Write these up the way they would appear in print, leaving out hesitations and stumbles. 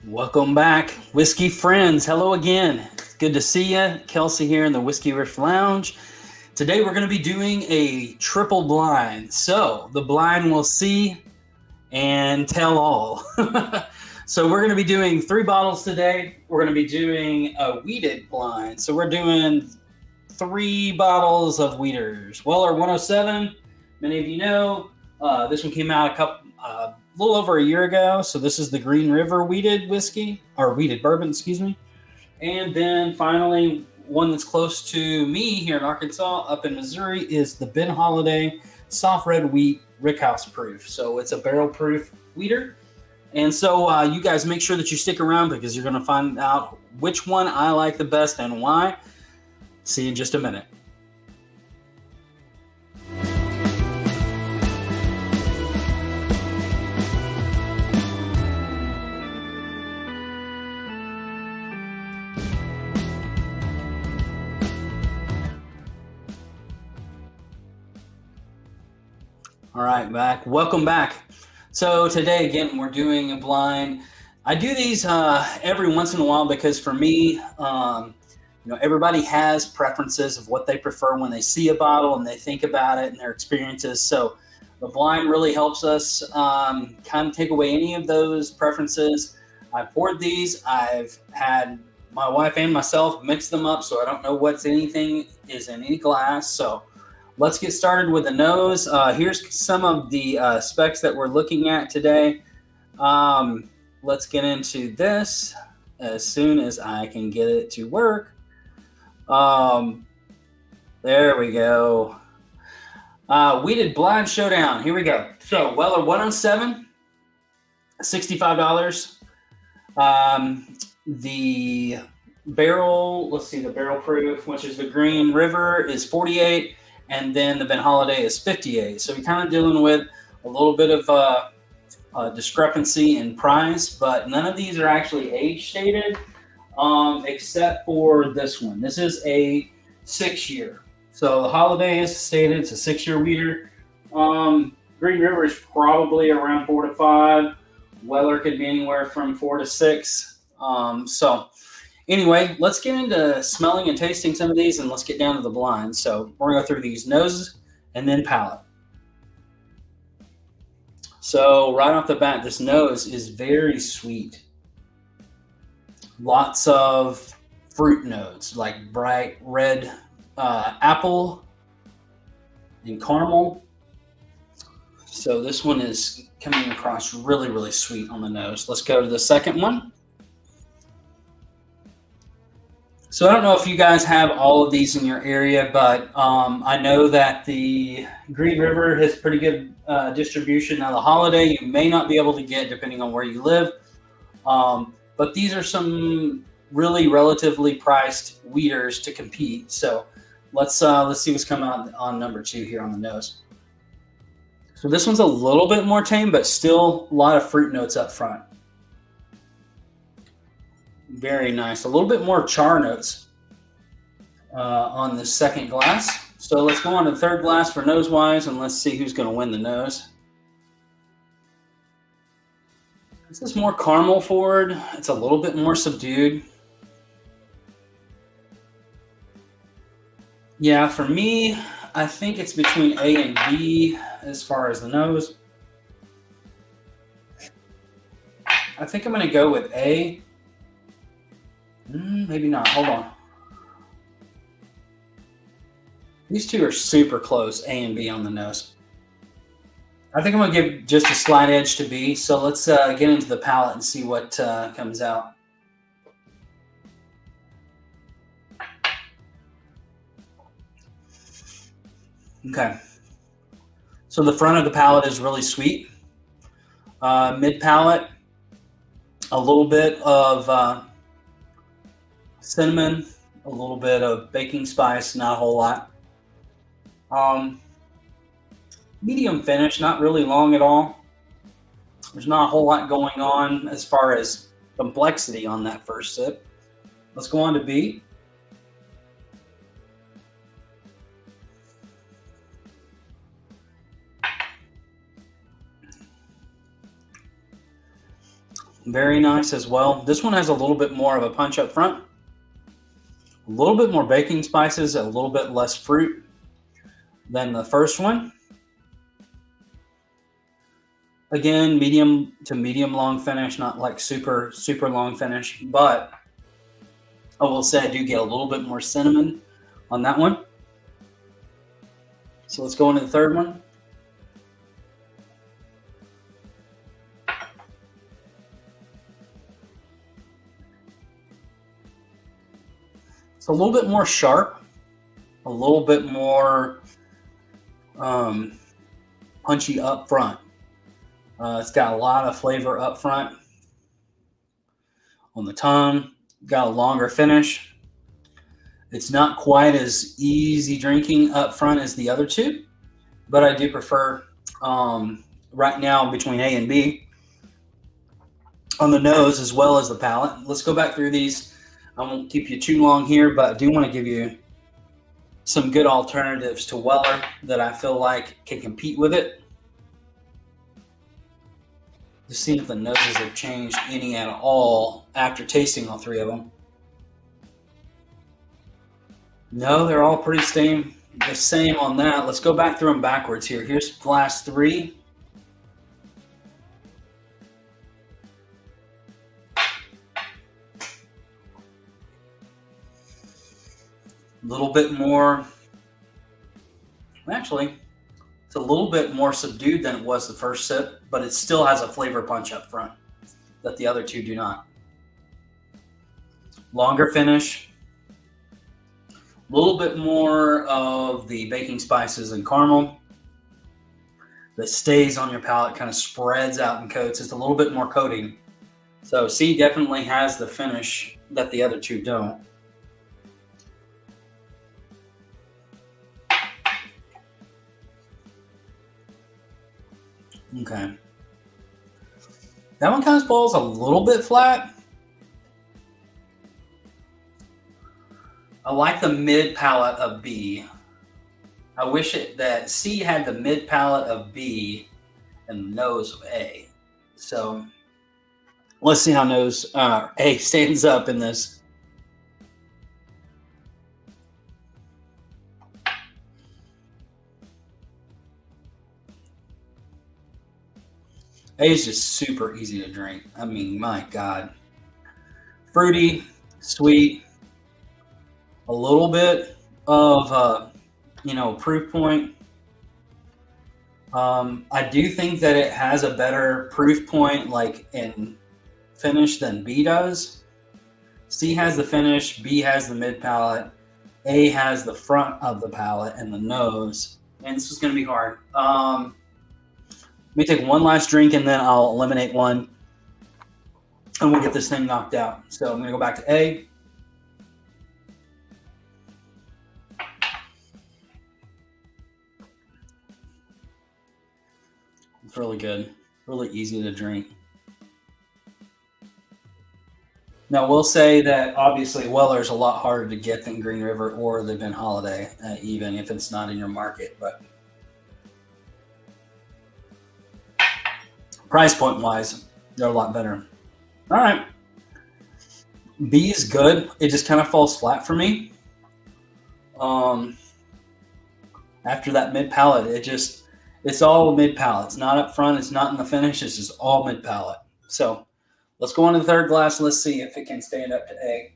Welcome back, whiskey friends. Hello again. It's good to see you. Kelsey here in the Whiskey Riff Lounge. Today we're going to be doing a triple blind. So the blind will see and tell all. So we're going to be doing 3 bottles today. We're going to be doing a wheated blind. So we're doing 3 bottles of Wheaters. Weller 107. Many of you know this one came out a little over a year ago. So this is the Green River wheated whiskey, or wheated bourbon, excuse me. And then finally, one that's close to me here in Arkansas, up in Missouri, is the Ben Holiday Soft Red Wheat Rickhouse Proof. So it's a barrel proof wheater. And so you guys make sure that you stick around because you're going to find out which one I like the best and why. See you in just a minute. All right, welcome back. So today, again, we're doing a blind. I do these every once in a while because for me, everybody has preferences of what they prefer when they see a bottle and they think about it and their experiences. So the blind really helps us kind of take away any of those preferences. I poured these. I've had my wife and myself mix them up, so I don't know anything is in any glass. So let's get started with the nose. Here's some of the specs that we're looking at today. Let's get into this as soon as I can get it to work. There we go. Wheated Blind Showdown. Here we go. So Weller 107, $65. The barrel, let's see, the barrel proof, which is the Green River, is 48. And then the Ben Holiday is 58. So you're kind of dealing with a little bit of discrepancy in price, but none of these are actually age stated, except for this one. This is a 6-year. So the Holiday is stated it's a 6-year wheater. Green River is probably around 4 to 5. Weller could be anywhere from 4 to 6. Anyway, let's get into smelling and tasting some of these, and let's get down to the blind. So we're going to go through these noses and then palate. So right off the bat, this nose is very sweet. Lots of fruit notes, like bright red apple and caramel. So this one is coming across really, really sweet on the nose. Let's go to the second one. So I don't know if you guys have all of these in your area, but I know that the Green River has pretty good distribution. Now the Holiday you may not be able to get depending on where you live, but these are some really relatively priced wheaters to compete. So let's see what's coming out on number 2 here on the nose. So this one's a little bit more tame, but still a lot of fruit notes up front. Very nice. A little bit more char notes on the second glass. So let's go on to the third glass for nose wise, and let's see who's going to win the nose. This is more caramel forward. It's a little bit more subdued. Yeah, for me, I think it's between A and B as far as the nose. I think I'm going to go with A. Maybe not. Hold on. These two are super close, A and B on the nose. I think I'm going to give just a slight edge to B. So let's get into the palate and see what comes out. Okay. So the front of the palate is really sweet. Mid palate, a little bit of cinnamon, a little bit of baking spice, not a whole lot. Medium finish, not really long at all. There's not a whole lot going on as far as complexity on that first sip. Let's go on to B. Very nice as well. This one has a little bit more of a punch up front, a little bit more baking spices, a little bit less fruit than the first one. Again, medium to medium long finish, not like super, super long finish, but I will say I do get a little bit more cinnamon on that one. So let's go into the third one. It's a little bit more sharp, a little bit more punchy up front. It's got a lot of flavor up front on the tongue, got a longer finish. It's not quite as easy drinking up front as the other two, but I do prefer right now between A and B on the nose as well as the palate. Let's go back through these. I won't keep you too long here, but I do want to give you some good alternatives to Weller that I feel like can compete with it. To see if the noses have changed any at all after tasting all three of them. No, they're all pretty the same on that. Let's go back through them backwards here. Here's glass 3. A little bit more, actually, it's a little bit more subdued than it was the first sip, but it still has a flavor punch up front that the other two do not. Longer finish, a little bit more of the baking spices and caramel that stays on your palate, kind of spreads out and coats. It's a little bit more coating. So C definitely has the finish that the other two don't. Okay. That one kind of falls a little bit flat. I like the mid palate of B. I wish that C had the mid palate of B and the nose of A. So let's see how nose A stands up in this. A is just super easy to drink. I mean, my God. Fruity, sweet, a little bit of, proof point. I do think that it has a better proof point, like in finish, than B does. C has the finish, B has the mid palate, A has the front of the palate and the nose. And this is going to be hard. Let me take one last drink and then I'll eliminate one and we'll get this thing knocked out. So I'm going to go back to A. It's really good. Really easy to drink. Now, we'll say that obviously Weller's a lot harder to get than Green River or the Ben Holiday, even if it's not in your market. But price point wise, they're a lot better. All right. B is good. It just kind of falls flat for me. After that mid palate, it's all mid palate. It's not up front. It's not in the finish. It's just all mid palate. So let's go on to the third glass. Let's see if it can stand up to A.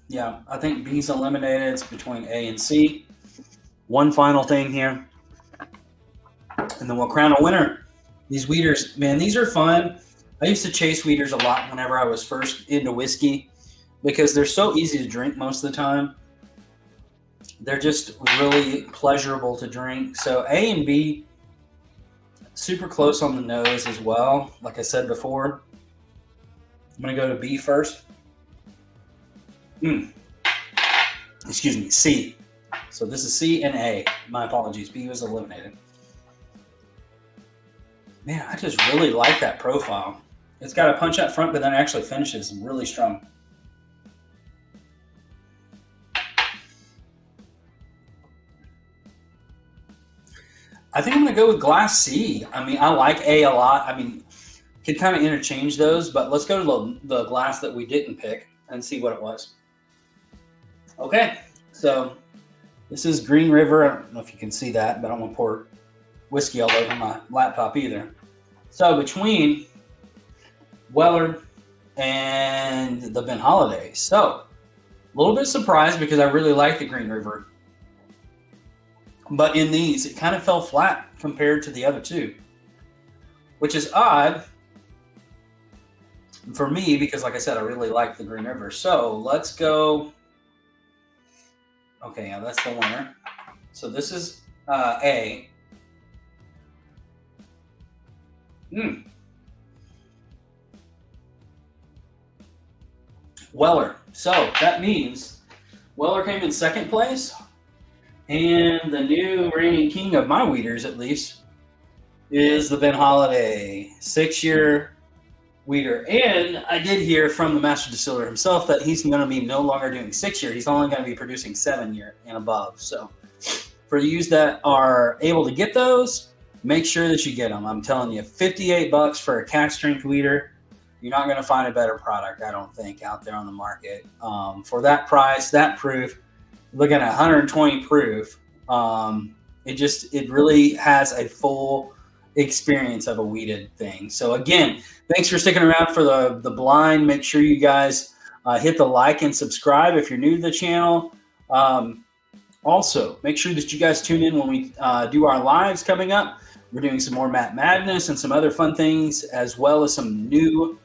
Yeah, I think B's eliminated. It's between A and C. One final thing here, and then we'll crown a winner. These Wheaters, man, these are fun. I used to chase Wheaters a lot whenever I was first into whiskey because they're so easy to drink most of the time. They're just really pleasurable to drink. So A and B, super close on the nose as well. Like I said before, I'm going to go to B first. Excuse me, C. So this is C and A. My apologies. B was eliminated. Man, I just really like that profile. It's got a punch up front, but then it actually finishes really strong. I think I'm going to go with glass C. I mean, I like A a lot. I mean, could kind of interchange those, but let's go to the glass that we didn't pick and see what it was. Okay, so this is Green River. I don't know if you can see that, but I don't want to pour whiskey all over my laptop either. So between Weller and the Ben Holiday. So a little bit surprised because I really like the Green River. But in these, it kind of fell flat compared to the other two, which is odd for me because, like I said, I really like the Green River. So let's go. Okay, yeah, that's the winner. So this is A. Weller. So that means Weller came in second place. And the new reigning king of my weeders, at least, is the Ben Holiday 6-year weeder. And I did hear from the master distiller himself that he's going to be no longer doing 6-year. He's only going to be producing 7-year and above. So for you that are able to get those, make sure that you get them. I'm telling you, $58 for a cask strength weeder. You're not going to find a better product, I don't think, out there on the market. For that price, that proof, looking at 120 proof, it really has a full experience of a weeded thing. So again, thanks for sticking around for the blind. Make sure you guys hit the like and subscribe if you're new to the channel. Also, make sure that you guys tune in when we do our lives coming up. We're doing some more Matt Madness and some other fun things, as well as some new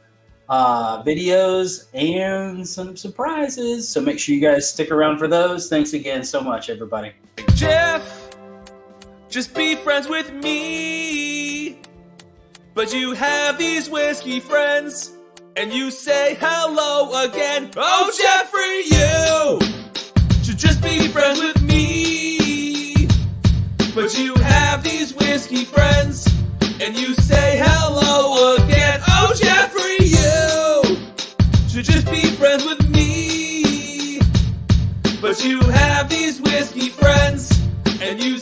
videos and some surprises. So make sure you guys stick around for those. Thanks again so much, everybody. Jeff, just be friends with me. But you have these whiskey friends, and you say hello again. Oh, Jeffrey, you should just be friends with me. But you have these whiskey friends, and you say hello again. Oh, Jeffrey, you should just be friends with me. But you have these whiskey friends, and you